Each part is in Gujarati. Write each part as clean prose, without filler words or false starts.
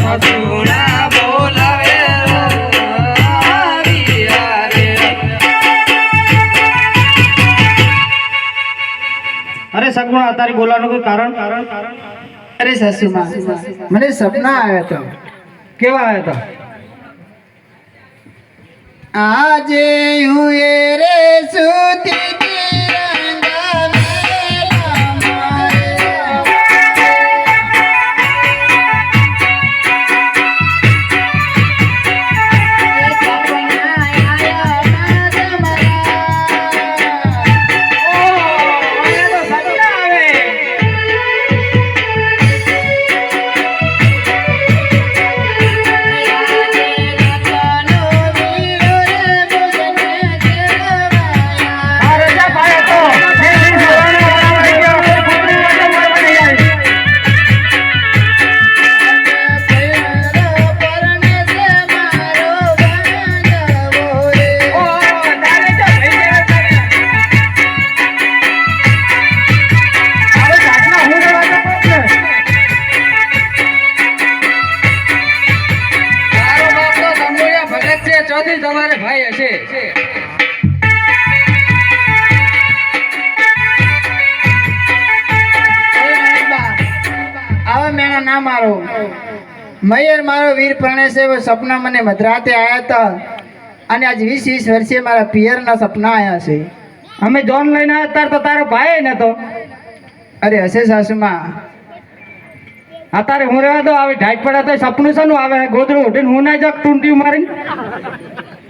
સગુણા બોલાવે અરે સગુણા તારી બોલાવાનું કોઈ કારણ? અરે સાસુમાં મને સપના આવ્યા હતા. કેવા આવ્યા હતા? આજે હું એ રે સુતી તિરંગા મેલા મારે. તમારે ભાઈ હશે. આવા મેણા ના મારો. મયર મારો વીર પરણે છે. એવો સપના મને મધરાતે આવ્યા હતા અને આજ 20 વર્ષે મારા પિયરના સપના આવ્યા છે. અમે જોન લઈને આવ્યા તાર તો તારો ભાઈ નતો. અરે હશે સાસુમાં. અત્યારે હું રહેવા દો. આવી ઢાઈટ પડે તો સપનું શાનું આવે? ગોદડું ઉઠીને હું ના જાક ટૂંટી મારીને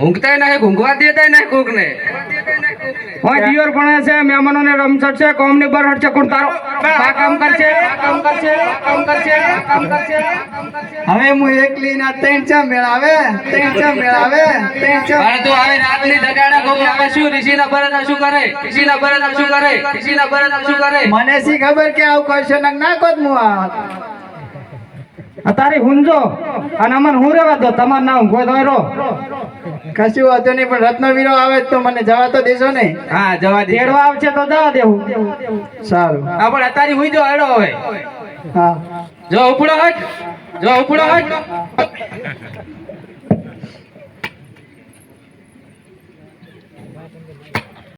ઊંઘતા નહીં, ઊંઘવા દેતા નહીં કોક ને. હોય દિયોર ભણે છે, મહેમાનોને રમઝટ છે, કોમને બરહટ છે. કોણ તારો આ કામ કરશે, આ કામ કરશે, આ કામ કરશે, આ કામ કરશે. હવે હું એકલી ના 3 મેળાવે 3 મેળાવે 3 અરે તું આવે રાતની દગાડા કોક આવે શું ઋષિના બરત શું કરે? ઋષિના બરત શું કરે? ઋષિના બરત શું કરે? મને શી ખબર કે આવું કરશો ને ના કોત હું આ. અત્યારે હુંજો અને અમને હું રહેવા દો. તમારે ના ઊંઘો તો રહો. કશું હતું નહીં પણ રત્નવીરો આવે તો મને જવા તો દેશો ને. હા જવા દે. તેડવા આવશે તો જવા દેવું. સારું. હા પણ અત્યારે હુઈ જો હેડો હવે. હા જો ઉપડો હટ, જો ઉપડો હટ.